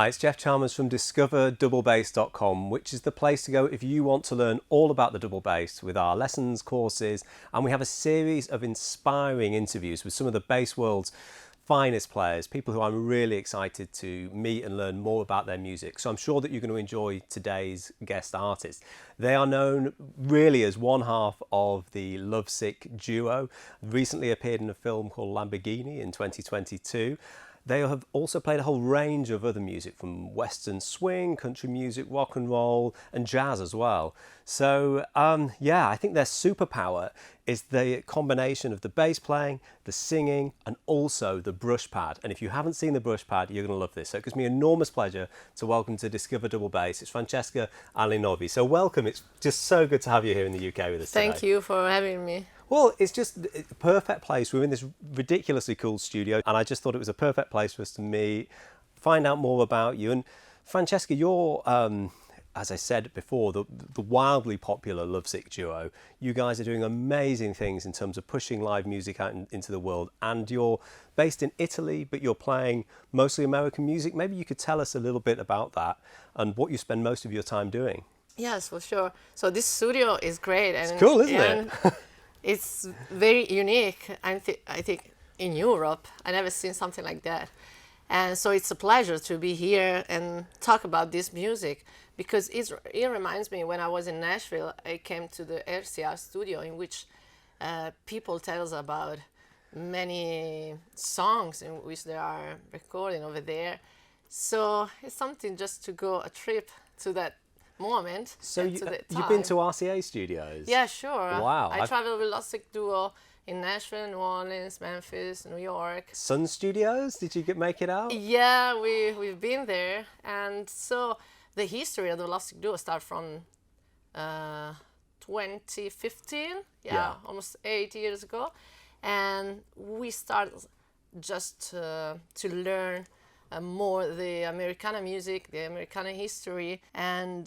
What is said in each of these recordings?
Hi, it's Jeff Chalmers from discoverdouble-bass.com, which is the place to go if you want to learn all about the double bass with our lessons, courses, and we have a series of inspiring interviews with some of the bass world's finest players, people who I'm really excited to meet and learn more about their music. So I'm sure that you're going to enjoy today's guest artists. They are known really as one half of the Lovesick Duo, recently appeared in a film called Lamborghini in 2022. They have also played a whole range of other music, from western swing, country music, rock and roll, and jazz as well. So yeah, I think their superpower is the combination of the bass playing, the singing, and also the brush pad. And if you haven't seen the brush pad, you're going to love this. So it gives me enormous pleasure to welcome to Discover Double Bass. It's Francesca Alinovi. So welcome. It's just so good to have you here in the UK with us today. Thank you for having me. Well, it's just a perfect place. We're in this ridiculously cool studio, and I just thought it was a perfect place for us to meet, find out more about you. And Francesca, you're, as I said before, the wildly popular Lovesick Duo. You guys are doing amazing things in terms of pushing live music out into the world, and you're based in Italy, but you're playing mostly American music. Maybe you could tell us a little bit about that and what you spend most of your time doing. Yes, for sure. So this studio is great. And it's cool, isn't it? It's very unique. I think in Europe, I never seen something like that. And so it's a pleasure to be here and talk about this music, because it reminds me when I was in Nashville, I came to the RCA Studio in which people tell us about many songs in which they are recording over there. So it's something just to go a trip to that moment. So you've been to RCA Studios? Yeah, sure. Wow. I traveled with Lovesick Duo in Nashville, New Orleans, Memphis, New York. Sun Studios? Did you make it out? Yeah, we've been there. And so the history of the Lovesick Duo starts from 2015. Yeah, almost 8 years ago. And we started just to learn more the Americana music, the Americana history, and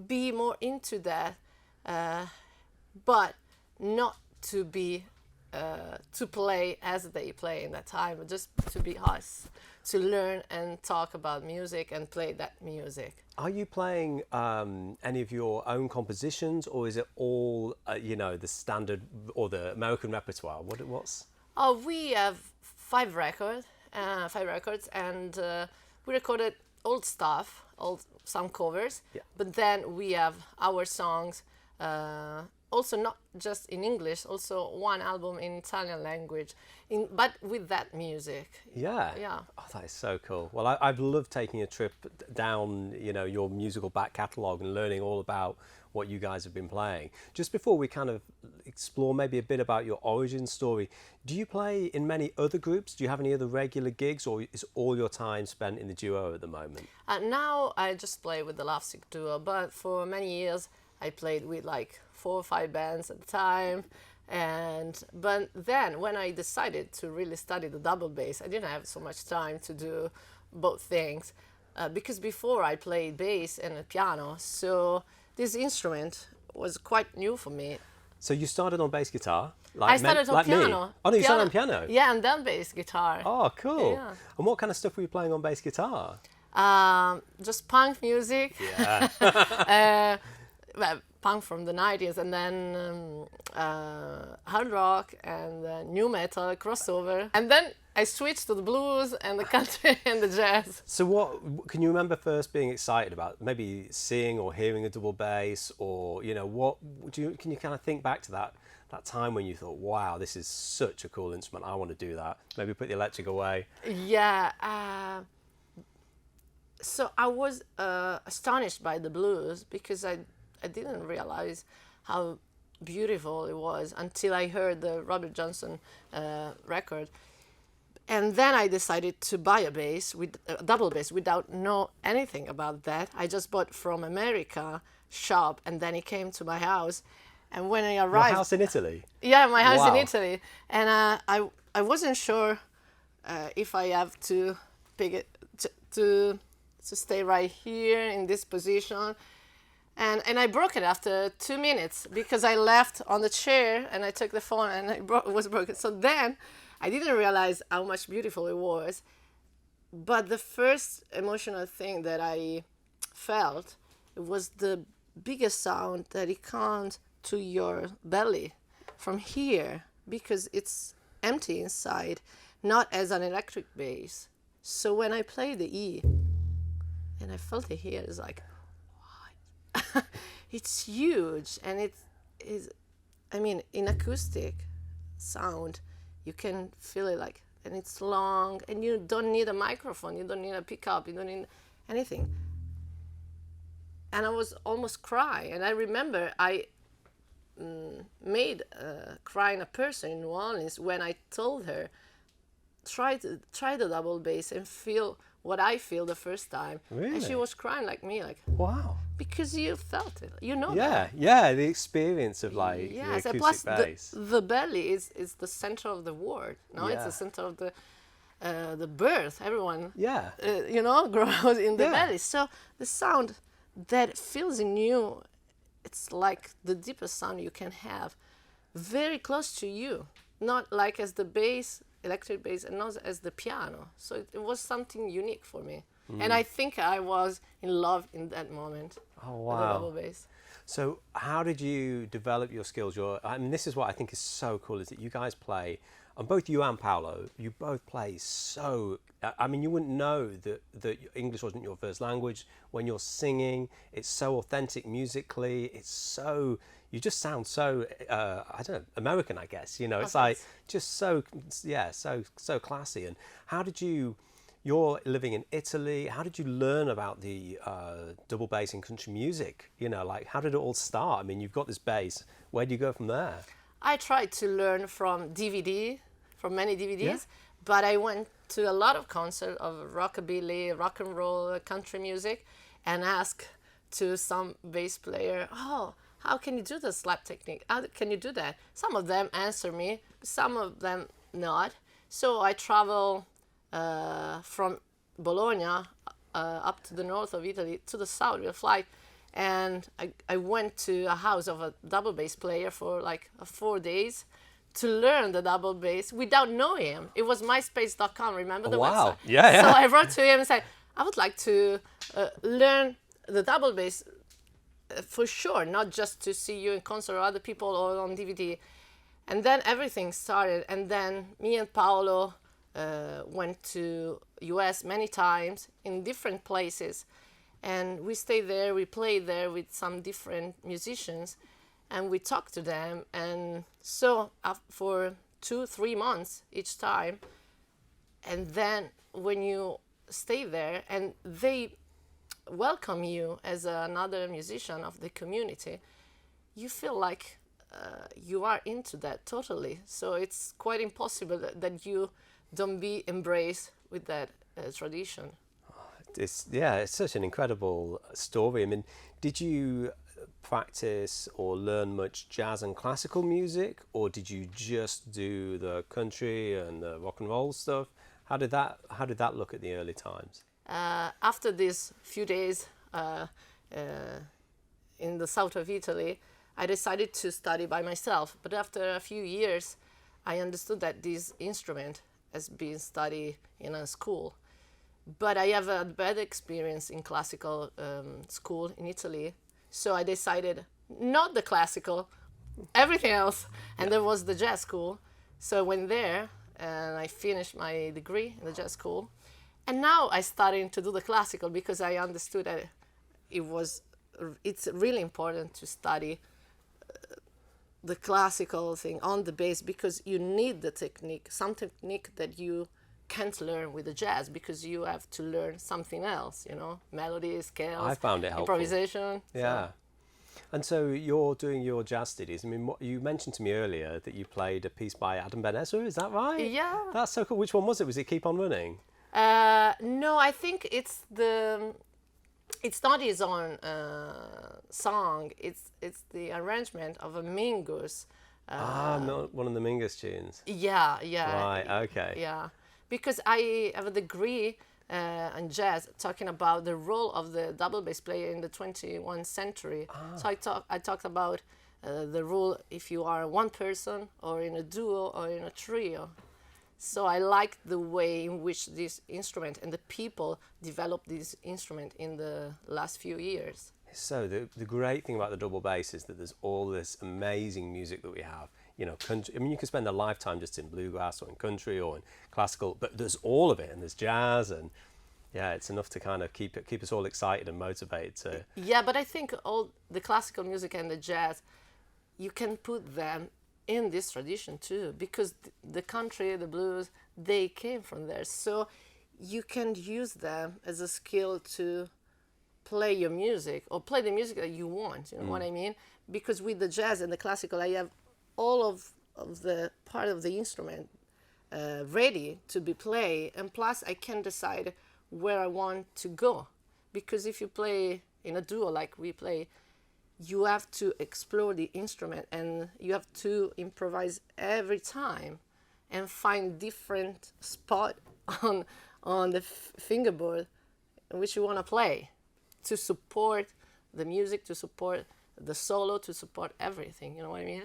be more into that, but not to be to play as they play in that time, but just to be us, to learn and talk about music and play that music. Are you playing any of your own compositions, or is it all the standard or the American repertoire? What's? Oh, we have five records, and we recorded old stuff, some covers, but then we have our songs, also not just in English, also one album in Italian language, but with that music. Yeah. Oh, that is so cool. Well, I've loved taking a trip down, your musical back catalogue and learning all about what you guys have been playing. Just before we kind of explore maybe a bit about your origin story, do you play in many other groups? Do you have any other regular gigs, or is all your time spent in the duo at the moment? Now I just play with the Lovesick Duo, but for many years I played with like 4 or 5 bands at the time. But then when I decided to really study the double bass, I didn't have so much time to do both things, because before I played bass and a piano, so this instrument was quite new for me. So you started on bass guitar? I started on piano. Me. Oh no, you started on piano? Yeah, and then bass guitar. Oh, cool. Yeah. And what kind of stuff were you playing on bass guitar? Just punk music. Yeah. Well, punk from the 90s, and then hard rock and new metal, crossover. And then I switched to the blues and the country and the jazz. So what can you remember first being excited about? Maybe seeing or hearing a double bass, or can you kind of think back to that time when you thought, wow, this is such a cool instrument, I want to do that? Maybe put the electric away. Yeah. So I was astonished by the blues, because I didn't realize how beautiful it was until I heard the Robert Johnson record. And then I decided to buy a bass, with a double bass, without know anything about that. I just bought from America shop, and then it came to my house. And when I arrived, your house in Italy? Yeah, my house Wow. in Italy. And I wasn't sure if I have to pick it to stay right here in this position. And I broke it after 2 minutes, because I left on the chair and I took the phone and it was broken. So then I didn't realize how much beautiful it was. but the first emotional thing that I felt, it was the biggest sound that it comes to your belly from here, because it's empty inside, not as an electric bass. So when I play the E and I felt it here, it's like, what? It's huge, and it is, I mean, in acoustic sound, you can feel it like, and it's long, and you don't need a microphone, you don't need a pickup, you don't need anything. And I was almost crying, and I remember I made crying a person in New Orleans when I told her, try the double bass and feel what I feel the first time. Really? And she was crying like me, like, Wow. because you felt it, you know. Yeah, that. yeah, the experience of like Yes, the and acoustic plus bass. the belly is the center of the word. No, it's Yeah. the center of the birth. Everyone, Yeah. you know, grows in the Yeah. belly. So the sound that feels in you, it's like the deepest sound you can have, very close to you, not like as the bass, electric bass, and not as the piano. So it was something unique for me. And I think I was in love in that moment. Oh, With the double wow. bass. So how did you develop your skills? I mean, this is what I think is so cool, is that you guys play, and both you and Paolo, you both play so, I mean, you wouldn't know that English wasn't your first language. When you're singing, it's so authentic musically. It's so, you just sound so, I don't know, American, I guess. You know, it's like just so, yeah, so classy. And how did you, you're living in Italy. How did you learn about the double bass in country music? You know, like how did it all start? I mean, you've got this bass. Where do you go from there? I tried to learn from DVD, from many DVDs, Yeah. but I went to a lot of concerts of rockabilly, rock and roll, country music, and asked to some bass player, oh, how can you do the slap technique? How can you do that? Some of them answer me, some of them not. So I travel from Bologna up to the north of Italy to the south with a flight, and I went to a house of a double bass player for like 4 days to learn the double bass without knowing him. It was myspace.com, remember the Wow. website? Yeah, yeah. So I wrote to him and said, I would like to learn the double bass for sure, not just to see you in concert or other people or on DVD. And then everything started, and then me and Paolo went to US many times in different places, and we stayed there, we played there with some different musicians, and we talked to them. And so for 2-3 months each time, and then when you stay there and they welcome you as another musician of the community, you feel like you are into that totally. So it's quite impossible that you don't be embraced with that tradition. It's such an incredible story. I mean, did you practice or learn much jazz and classical music, or did you just do the country and the rock and roll stuff? How did that look at the early times? After these few days in the south of Italy, I decided to study by myself. But after a few years, I understood that this instrument has been studied in a school. But I have a bad experience in classical school in Italy. So I decided not the classical, everything else. And there was the jazz school. So I went there and I finished my degree in the jazz school. And now I started to do the classical because I understood that it's really important to study the classical thing on the bass, because you need the technique, some technique that you can't learn with the jazz, because you have to learn something else, you know, melody, scales, I found it helpful. improvisation. Yeah. And so you're doing your jazz studies. I mean, you mentioned to me earlier that you played a piece by Adam Ben Ezra, is that right? Yeah. That's so cool. Which one was it? Was it Keep On Running? No, I think it's not his own song. It's the arrangement of a Mingus. One of the Mingus tunes. Yeah. Right, okay. Yeah, because I have a degree in jazz talking about the role of the double bass player in the 21st century. So I talked about the role if you are one person or in a duo or in a trio. So I like the way in which this instrument and the people developed this instrument in the last few years. So the great thing about the double bass is that there's all this amazing music that we have. You know, country, I mean, you could spend a lifetime just in bluegrass or in country or in classical, but there's all of it, and there's jazz, and yeah, it's enough to kind of keep us all excited and motivated to. Yeah, but I think all the classical music and the jazz, you can put them in this tradition too, because the country, the blues, they came from there. So you can use them as a skill to play your music or play the music that you want, you know what I mean? Because with the jazz and the classical, I have all of the part of the instrument ready to be played, and plus I can decide where I want to go. Because if you play in a duo like we play, you have to explore the instrument and you have to improvise every time and find different spot on the fingerboard which you want to play to support the music, to support the solo, to support everything, you know what I mean?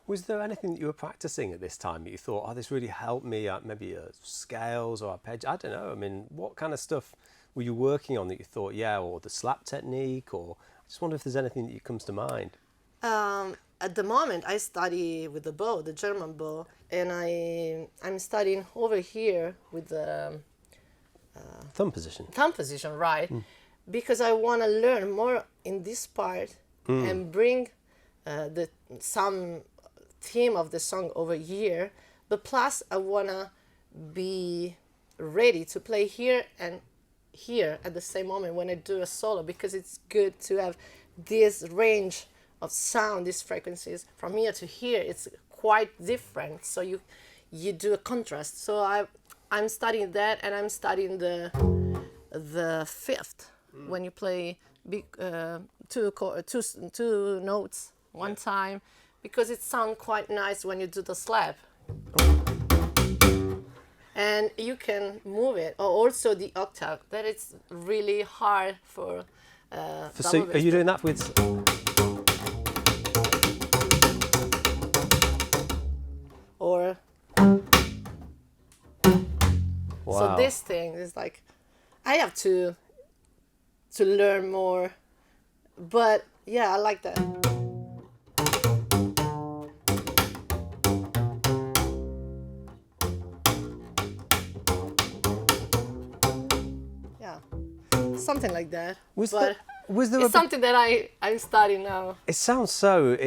Was there anything that you were practicing at this time that you thought, oh, this really helped me at maybe scales or arpeggio? I don't know. I mean, what kind of stuff were you working on that you thought, yeah, or the slap technique, or I just wonder if there's anything that comes to mind. At the moment, I study with the bow, the German bow, and I'm studying over here with the Thumb position. thumb position, right? Because I want to learn more in this part and bring some theme of the song over here. But plus, I want to be ready to play here and here at the same moment when I do a solo, because it's good to have this range of sound, these frequencies from here to here. It's quite different, so you do a contrast. So I'm studying that, and I'm studying the fifth when you play big two notes one time, because it sounds quite nice when you do the slap. And you can move it, or also the octave. That is really hard for. So are you doing that with? Or. Wow. So this thing is like, I have to learn more, but yeah, I like that. Something like that. Was there it's something that I'm studying now. It sounds so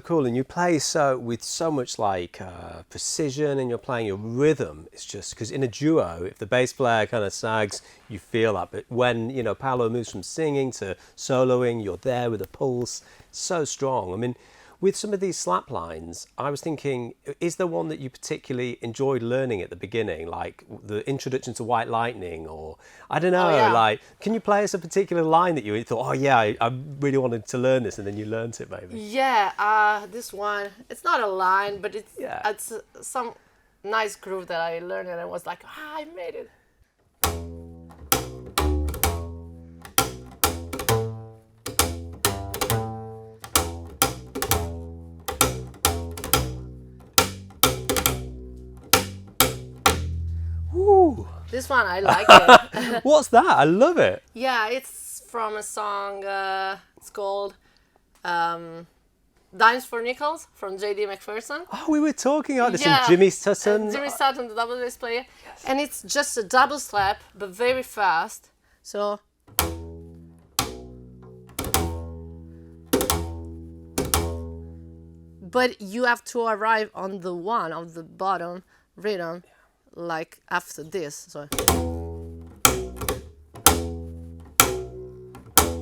cool, and you play with so much like precision, and you're playing your rhythm. It's just because in a duo, if the bass player kind of sags, you feel that. But when Paolo moves from singing to soloing, you're there with a pulse. It's so strong. I mean, with some of these slap lines, I was thinking, is there one that you particularly enjoyed learning at the beginning, like the introduction to White Lightning, or I don't know, like, can you play us a particular line that you thought, oh yeah, I really wanted to learn this, and then you learnt it maybe? Yeah, this one, it's not a line, but it's some nice groove that I learned, and I was like, I made it. This one, I like it. What's that? I love it. Yeah, it's from a song, it's called Dimes for Nickels from J.D. McPherson. Oh, we were talking about this in Jimmy Sutton. Jimmy Sutton, the double bass player. And it's just a double slap, but very fast. So. But you have to arrive on the one of the bottom rhythm. Like after this, so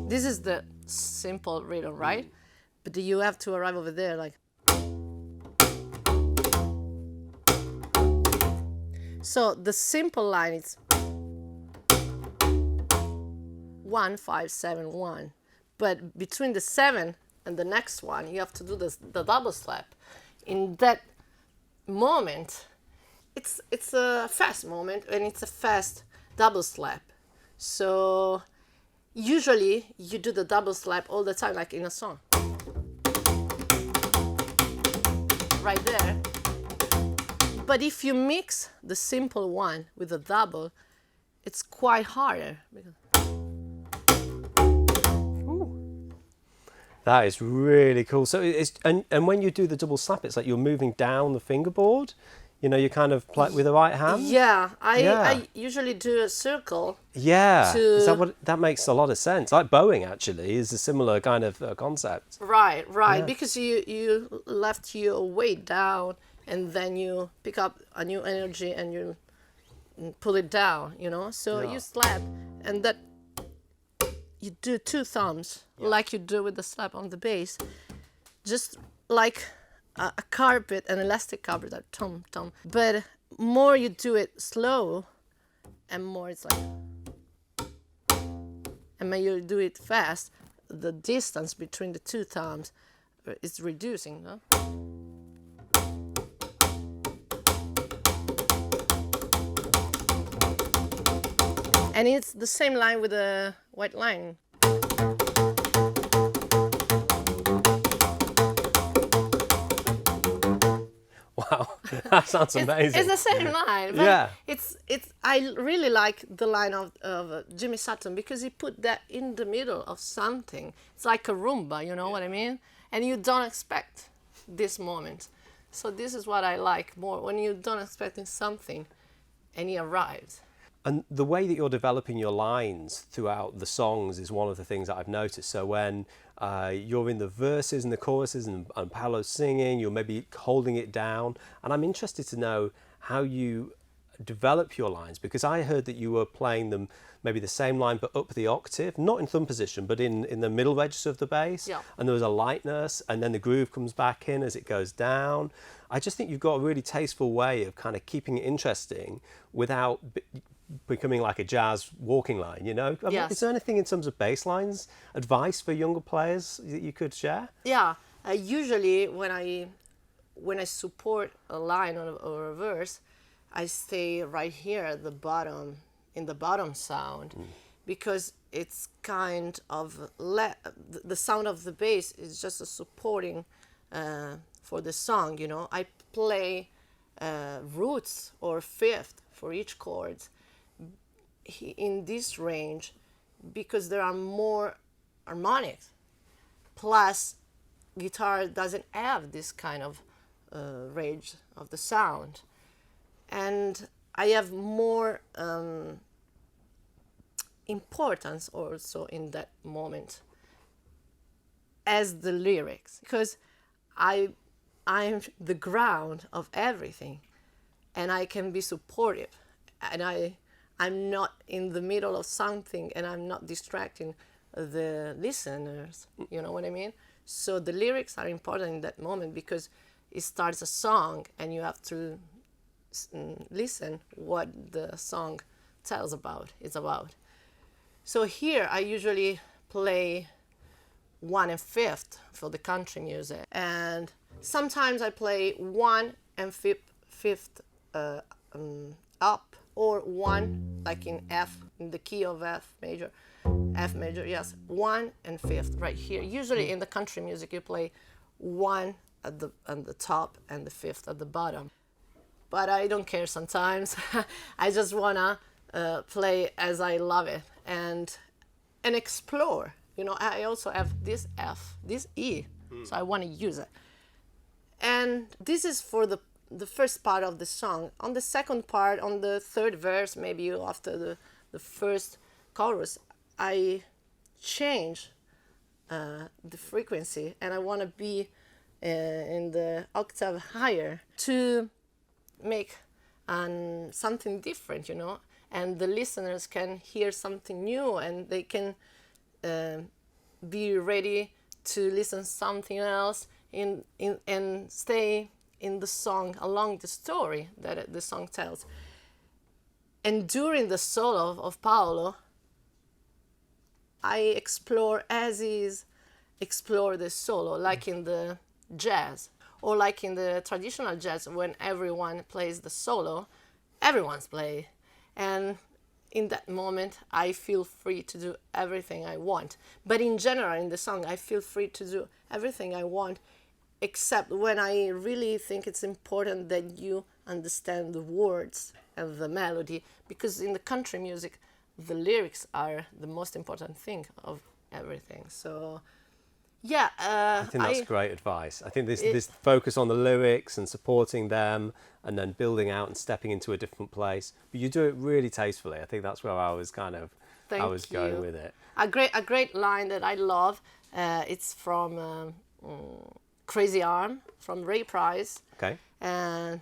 this is the simple rhythm, right? But you have to arrive over there, like. So the simple line is 1 5 7 1, but between the 7 and the next one, you have to do the double slap. In that moment. It's a fast moment, and it's a fast double slap. So usually you do the double slap all the time, like in a song. Right there. But if you mix the simple one with the double, it's quite harder. That is really cool. So it's and when you do the double slap, it's like you're moving down the fingerboard. You know, you kind of play with the right hand. Yeah, I usually do a circle. Yeah, To, is that what that makes a lot of sense? Like bowing actually is a similar kind of concept. Right, Yeah. because you left your weight down and then you pick up a new energy and you pull it down, you know. So Yeah. you slap and that you do two thumbs like you do with the slap on the bass, just like a carpet, an elastic carpet, that tom tom. But more you do it slow, and more it's like, and when you do it fast, the distance between the two thumbs is reducing, no? And it's the same line with the white line. Wow, that sounds amazing. It's the same line. But Yeah. It's. I really like the line of Jimmy Sutton because he put that in the middle of something. It's like a Roomba, you know what I mean? And you don't expect this moment. So this is what I like more, when you don't expect something and he arrives. And the way that you're developing your lines throughout the songs is one of the things that I've noticed. So when you're in the verses and the choruses and Paolo's singing, you're maybe holding it down. And I'm interested to know how you develop your lines, because I heard that you were playing them maybe the same line but up the octave, not in thumb position, but in the middle register of the bass. Yeah. And there was a lightness, and then the groove comes back in as it goes down. I just think you've got a really tasteful way of kind of keeping it interesting without becoming like a jazz walking line, you know? I mean, Yes. is there anything in terms of bass lines, advice for younger players that you could share? Yeah, usually when I support a line or a verse, I stay right here at the bottom, in the bottom sound, because it's kind of the sound of the bass is just a supporting for the song. You know, I play roots or fifth for each chord in this range because there are more harmonics. Plus, guitar doesn't have this kind of range of the sound. And I have more importance also in that moment as the lyrics, because I'm the ground of everything, and I can be supportive, and I'm not in the middle of something, and I'm not distracting the listeners. You know what I mean? So the lyrics are important in that moment because it starts a song, and you have to listen what the song tells about. It's about. So here I usually play 1 and 5th for the country music, and sometimes I play 1 and 5th up, or 1 like in F, in the key of F major, yes, 1 and 5th right here. Usually in the country music you play 1 at the top and the 5th at the bottom. But I don't care sometimes. I just wanna play as I love it and explore. You know, I also have this F, this E, so I want to use it. And this is for the first part of the song. On the second part, on the third verse, maybe after the first chorus, I change the frequency, and I want to be in the octave higher to make something different, you know, and the listeners can hear something new, and they can be ready to listen something else and stay in the song along the story that the song tells. And during the solo of Paolo, I explore as is explore the solo, like in the jazz, or like in the traditional jazz when everyone plays the solo, everyone's play. And in that moment, I feel free to do everything I want. But in general, in the song, I feel free to do everything I want, except when I really think it's important that you understand the words and the melody, because in the country music, the lyrics are the most important thing of everything. So, yeah, I think that's great advice. I think this focus on the lyrics and supporting them, and then building out and stepping into a different place. But you do it really tastefully. I think that's where I was going with it. A great line that I love. It's from Crazy Arm from Ray Price. Okay. And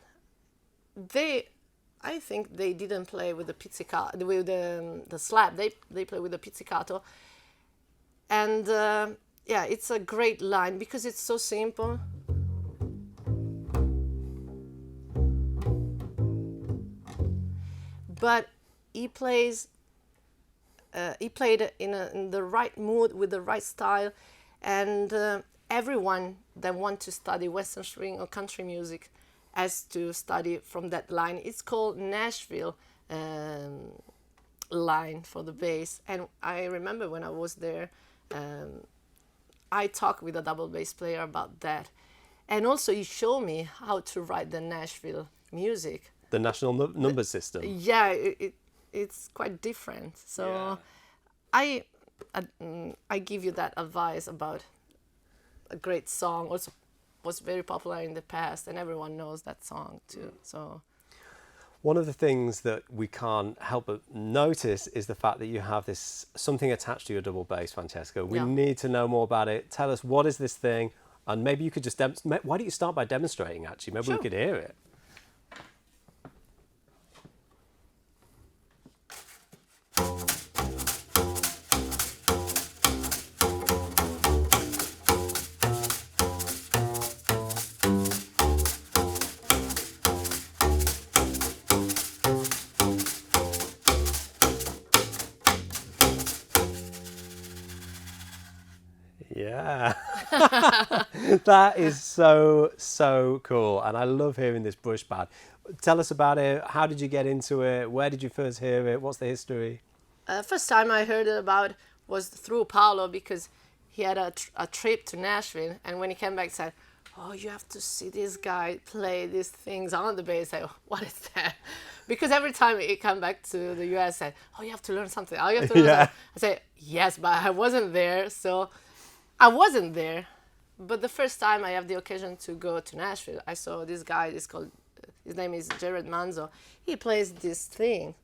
I think they didn't play with the pizzicato, with the slap. They play with the pizzicato. And yeah, it's a great line because it's so simple. But he played it in the right mood with the right style, and everyone that wants to study Western string or country music has to study from that line. It's called Nashville line for the bass. And I remember when I was there, I talked with a double bass player about that, and also he showed me how to write the Nashville music. The national number system. Yeah, it's quite different. So I give you that advice about a great song. Also was very popular in the past, and everyone knows that song too. So one of the things that we can't help but notice is the fact that you have this something attached to your double bass, Francesca. We need to know more about it. Tell us, what is this thing? And maybe you could just why don't you start by demonstrating, actually? Maybe we could hear it. Yeah, that is so cool, and I love hearing this brush pad. Tell us about it. How did you get into it? Where did you first hear it? What's the history? First time I heard about was through Paolo, because he had a trip to Nashville, and when he came back, he said, "Oh, you have to see this guy play these things on the bass." I go, "What is that?" Because every time he come back to the US, I said, "Oh, you have to learn something. Oh, you have to learn something." I say, "Yes, but I wasn't there." So I wasn't there, but the first time I have the occasion to go to Nashville, I saw this guy. His name is Jared Manzo. He plays this thing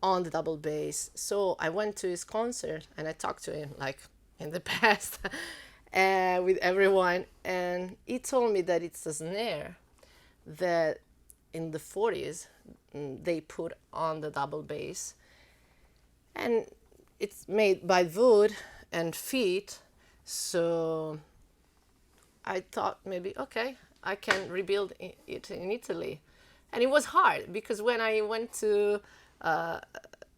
on the double bass. So I went to his concert and I talked to him like in the past with everyone, and he told me that it's a snare that in the 40s they put on the double bass, and it's made by wood and feet. So I thought maybe, okay, I can rebuild it in Italy. And it was hard because when I went to a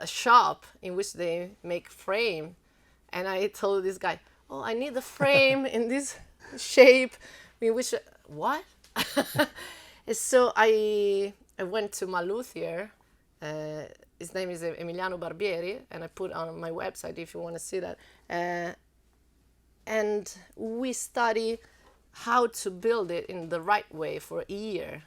shop in which they make frame, and I told this guy, "Oh, I need a frame in this shape," in which, what? So I went to my luthier. His name is Emiliano Barbieri, and I put on my website if you want to see that. And we study how to build it in the right way for a year,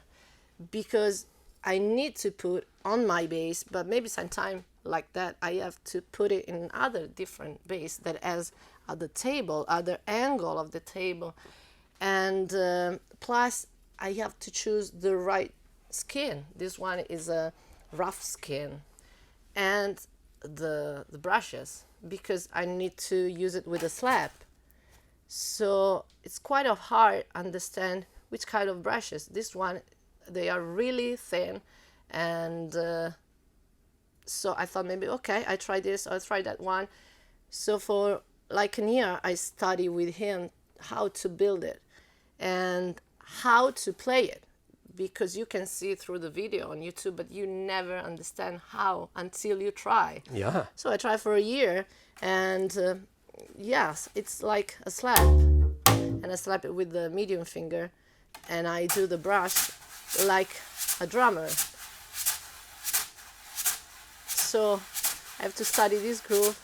because I need to put on my bass, but maybe sometime like that I have to put it in other different bass that has other table, other angle of the table, and plus I have to choose the right skin. This one is a rough skin, and the brushes, because I need to use it with a slap. So it's quite hard to understand which kind of brushes. This one, they are really thin, and so I thought maybe, okay, I try this, I'll try that one. So for like a year, I study with him how to build it and how to play it, because you can see through the video on YouTube, but you never understand how until you try. Yeah. So I tried for a year, and yes, it's like a slap, and I slap it with the medium finger, and I do the brush like a drummer. So I have to study this groove,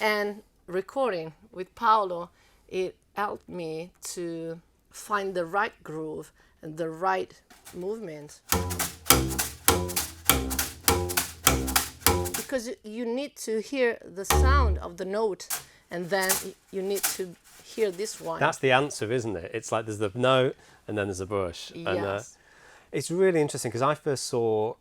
and recording with Paolo, it helped me to find the right groove and the right movement. Because you need to hear the sound of the note, and then you need to hear this one. That's the answer, isn't it? It's like there's the note and then there's a brush. Yes. And it's really interesting because I first saw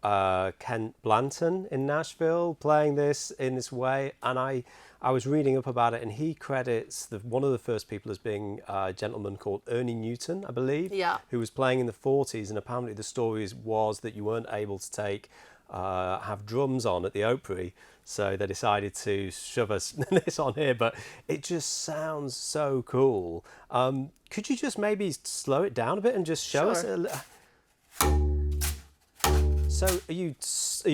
Kent Blanton in Nashville playing this in this way, and I was reading up about it, and he credits one of the first people as being a gentleman called Ernie Newton, I believe, Yeah. who was playing in the 40s, and apparently the story was that you weren't able to have drums on at the Opry, so they decided to shove this on here, but it just sounds so cool. Could you just maybe slow it down a bit and just show us? So are you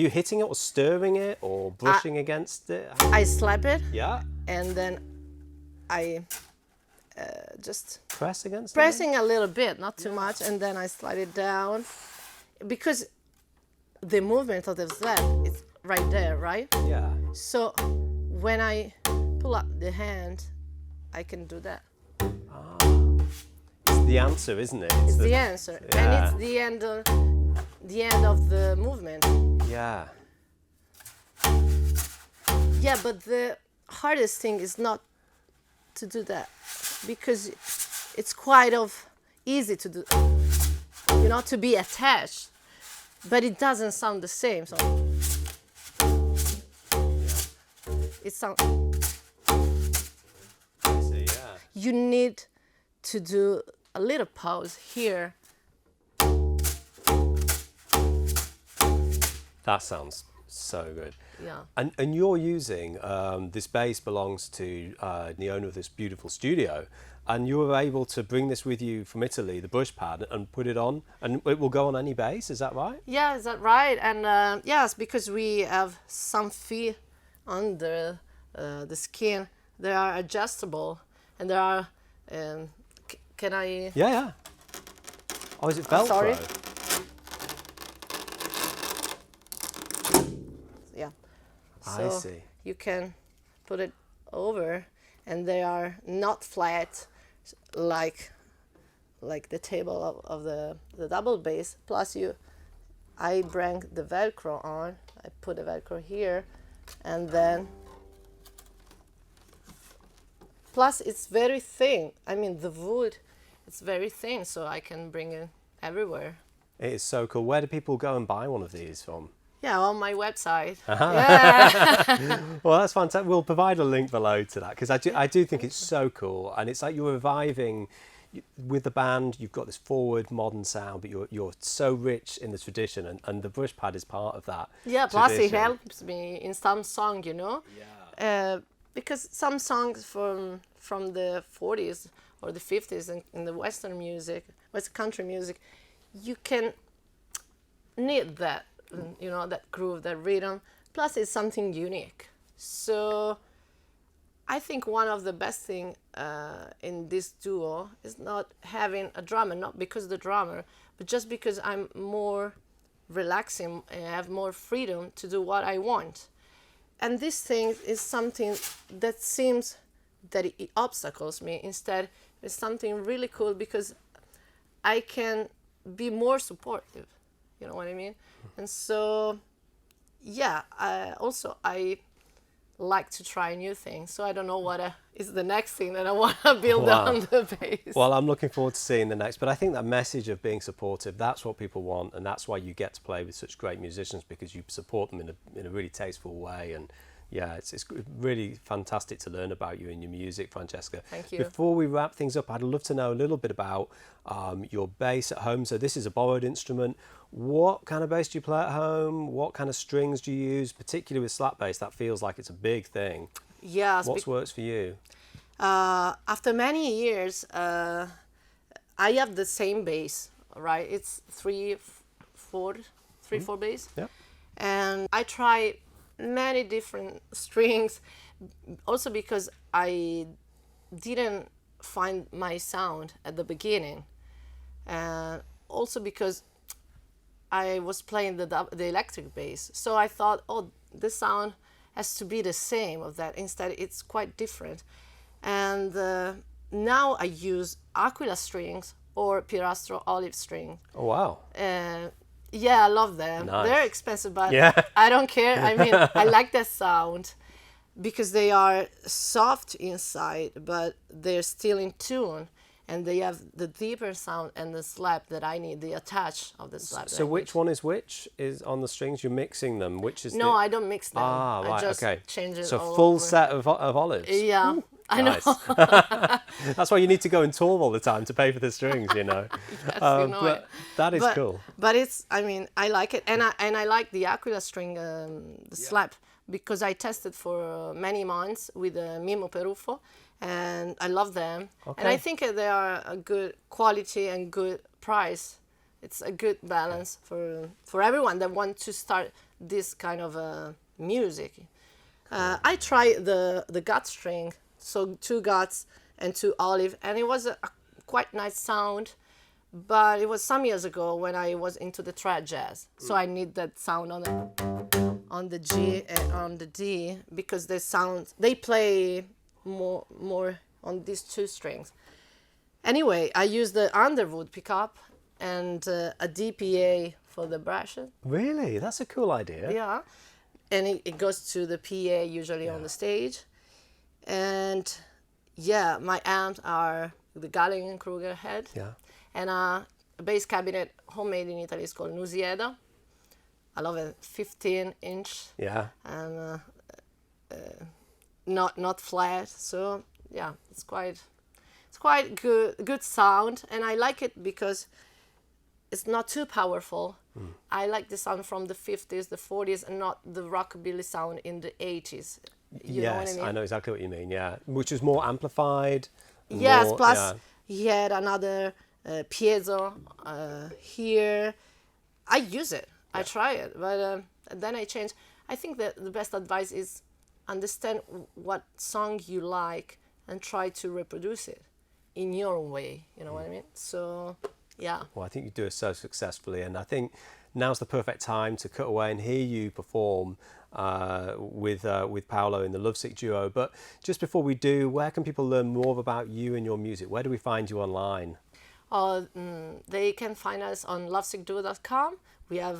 hitting it or stirring it or brushing against it? I slap it. Yeah. And then I just Press against it? pressing a little bit, not too much, and then I slide it down, because the movement of the slap is right there, right? Yeah. So when I pull up the hand, I can do that. It's the answer, isn't it? It's the answer, Yeah. and it's the end of the movement. Yeah. Yeah, but the hardest thing is not to do that, because it's quite easy to do, to be attached, but it doesn't sound the same. So it sounds. I see, yeah. You need to do a little pause here. That sounds so good. Yeah. And you're using this bass belongs to the owner of this beautiful studio, and you were able to bring this with you from Italy, the brush pad, and put it on, and it will go on any bass. Is that right? Yeah, is that right? And yes, because we have some feet under the skin. They are adjustable, and there are. Can I? Yeah, yeah. Oh, is it Velcro? Sorry. Yeah. I So see. you can put it over, and they are not flat like the table of the double bass. Plus I bring the Velcro on. I put the Velcro here, and then plus it's very thin. I mean, the wood, it's very thin, so I can bring it everywhere. It is so cool. Where do people go and buy one of these from? Yeah, on my website. Well, that's fantastic. We'll provide a link below to that, because I do think it's so cool, and it's like you're reviving with the band. You've got this forward modern sound, but you're so rich in the tradition, and the brush pad is part of that. Yeah, plus it tradition. helps me in some song, Yeah. because some songs from the 40s or the 50s in the Western music, West country music, you can need that, that groove, that rhythm. Plus, it's something unique. So, I think one of the best thing in this duo is not having a drummer, not because the drummer, but just because I'm more relaxing and I have more freedom to do what I want. And this thing is something that seems that it obstacles me. Instead, it's something really cool because I can be more supportive. You know what I mean? And so, yeah, I like to try new things. So I don't know what is the next thing that I want to build on the bass. Well, I'm looking forward to seeing the next. But I think that message of being supportive, that's what people want. And that's why you get to play with such great musicians, because you support them in a really tasteful way. And yeah, it's really fantastic to learn about you and your music, Francesca. Thank you. Before we wrap things up, I'd love to know a little bit about your bass at home. So this is a borrowed instrument. What kind of bass do you play at home? What kind of strings do you use? Particularly with slap bass, that feels like it's a big thing. Yes. What works for you? After many years, I have the same bass, right? It's 3/4 bass. Yeah. And I try many different strings, also because I didn't find my sound at the beginning, and also because I was playing the electric bass, so I thought, oh, the sound has to be the same of that. Instead, it's quite different. And now I use Aquila strings or Pirastro olive string. Oh, wow. Yeah, I love them. Nice. They're expensive, but Yeah. I don't care. I mean, I like that sound because they are soft inside, but they're still in tune. And they have the deeper sound and the slap that I need, the attach of the slap. So which one is which? Is on the strings? You're mixing them. Which is No, I don't mix them. Ah, right, I just okay. change it So all full over. set of olives. Yeah, I know. Nice. That's why you need to go and tour all the time to pay for the strings, you know. Yes, you know but it. that is cool. But it's, I mean, I like it, and I like the Aquila string, the slap, because I tested for many months with Mimo Perufo, and I love them. And I think they are a good quality and good price. It's a good balance for everyone that wants to start this kind of music. I tried the gut string, so 2 guts and 2 olive, and it was a quite nice sound. But it was some years ago when I was into the trad jazz, so I need that sound on the G and on the D, because they play more on these 2 strings. Anyway, I use the Underwood pickup and a DPA for the brushes. Really? That's a cool idea. Yeah, and it goes to the PA usually on the stage. And yeah, my amps are the Gallagher head. Yeah. And a bass cabinet homemade in Italy is called Nusieda. I love it, 15-inch. Yeah. And not flat. So yeah, it's quite good sound, and I like it because it's not too powerful. I like the sound from the 50s, the 40s, and not the rockabilly sound in the 80s. You know what I mean? I know exactly what you mean. Yeah, which is more amplified. Yes, more, plus he had another piezo here. I use it. I try it, but then I change. I think that the best advice is understand what song you like and try to reproduce it in your own way. You know what I mean? So, yeah. Well, I think you do it so successfully, and I think now's the perfect time to cut away and hear you perform with Paolo in the Lovesick Duo. But just before we do, where can people learn more about you and your music? Where do we find you online? They can find us on lovesickduo.com. We have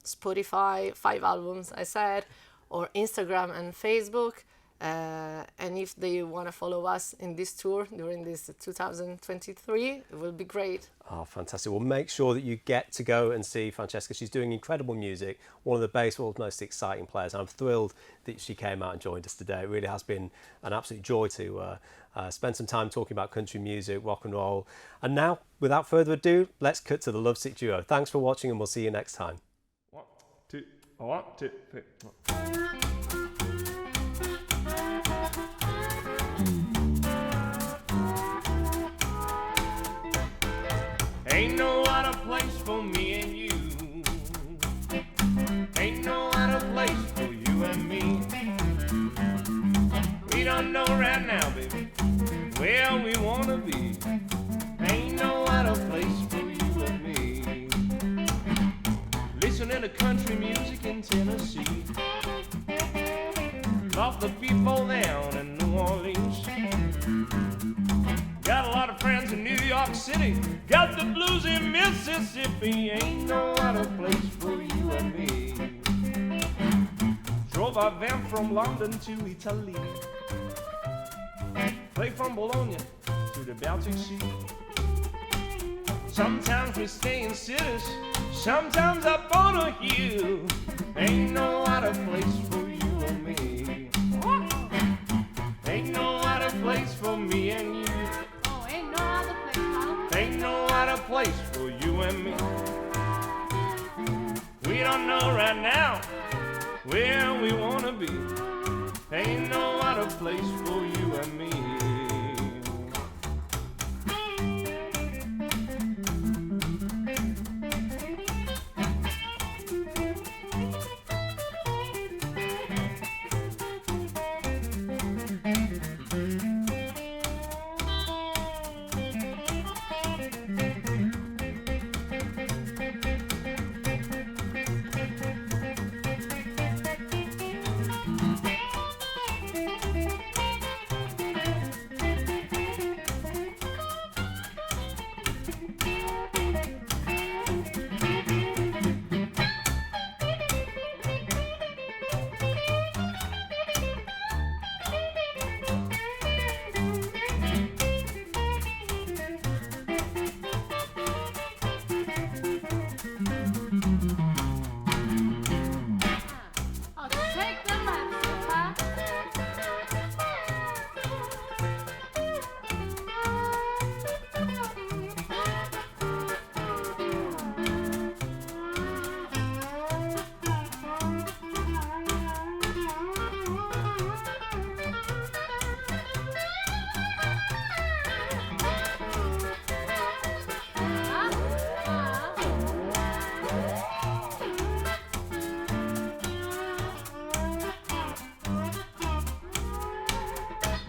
Spotify, 5 albums, I said, or Instagram and Facebook. And if they want to follow us in this tour during this 2023, it will be great. Oh, fantastic. Well, make sure that you get to go and see Francesca. She's doing incredible music, one of the baseball's most exciting players. I'm thrilled that she came out and joined us today. It really has been an absolute joy to spend some time talking about country music, rock and roll. And now, without further ado, let's cut to the Lovesick Duo. Thanks for watching, and we'll see you next time. 1, 2, 1, 2, 3. Ain't no other place for me and you. Ain't no other place for you and me. We don't know right now, baby, where we wanna be. Ain't no other place for you and me. Listening to country music in Tennessee. Love the people down in New Orleans. Got a lot of friends in New York City. Got the blues in Mississippi. Ain't no other place for you and me. Drove our van from London to Italy. Play from Bologna to the Baltic Sea. Sometimes we stay in cities, sometimes up on a hill. Ain't no other place for you and me. Ain't no other place for me and you. Ain't no other place for you and me. We don't know right now where we wanna be. Ain't no other place for you and me.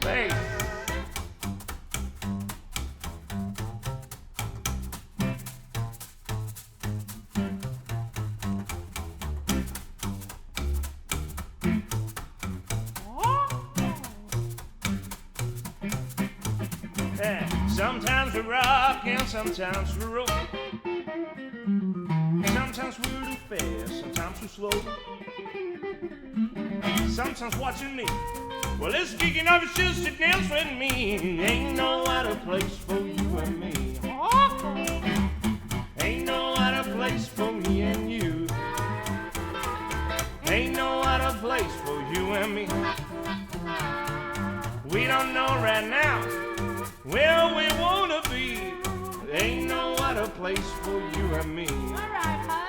bass. Yeah, sometimes we rock and sometimes we roll. Sometimes we're too fast, sometimes we're slow. Sometimes what you need, well, it's geeking up just to dance with me. Ain't no other place for you and me. Ain't no other place for me and you. Ain't no other place for you and me. We don't know right now where we wanna be. Ain't no other place for you and me. All right, huh?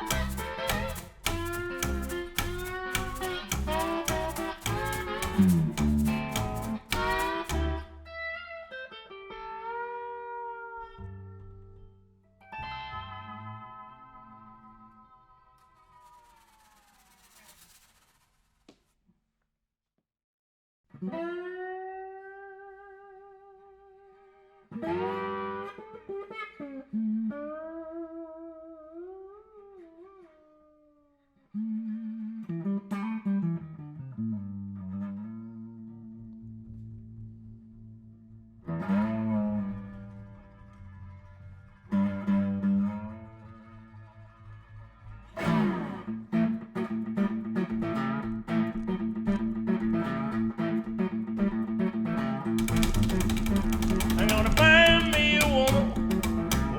I'm gonna find me a woman,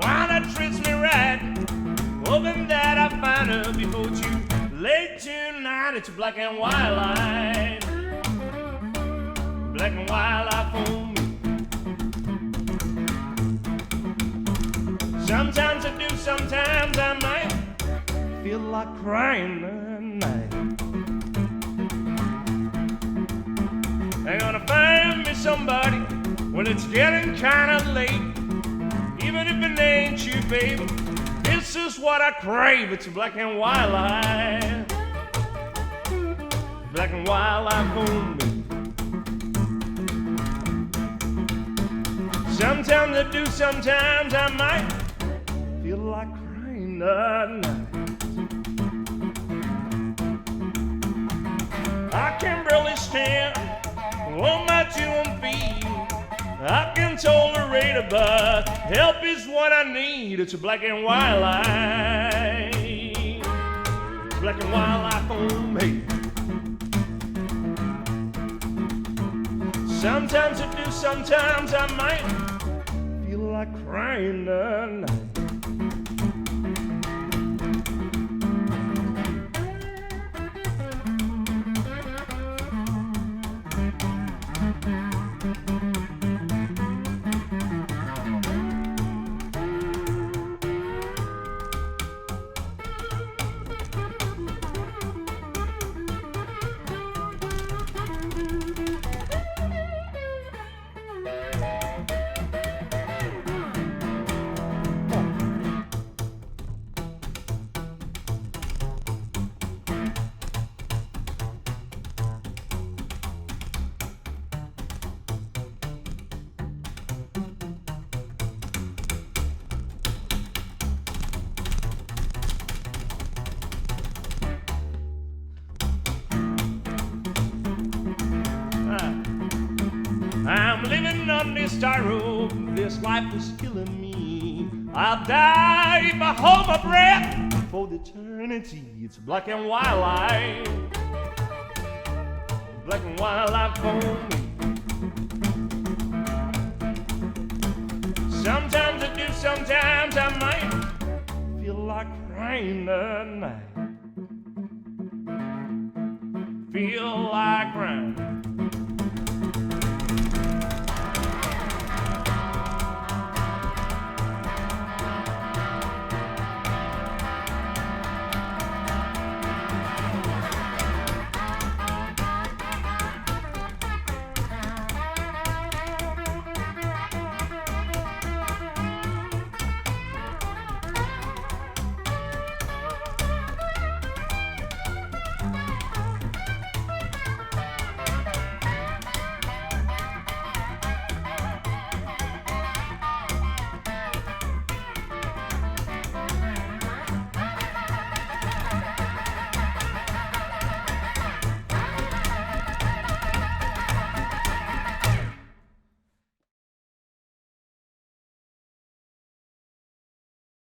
one that treats me right. Hoping that I find her before too late tonight. It's a black and white light, black and white light for me. Sometimes I do, sometimes I might feel like crying at night. I'm gonna find me somebody when it's getting kinda late. Even if it ain't you, baby, this is what I crave. It's a black and white light, black and white light for me. Sometimes I do, sometimes I might feel like crying at night. I can barely stand on my 2 feet. I can tolerate, but help is what I need. It's a black and white light, black and white light for me. Sometimes I do, sometimes I might feel like crying at night. I'm living on this star road, this life is killing me. I'll die if I hold my breath for eternity. It's black and white light, black and white light for me. Sometimes I do, sometimes I might feel like crying at night. Feel like crying.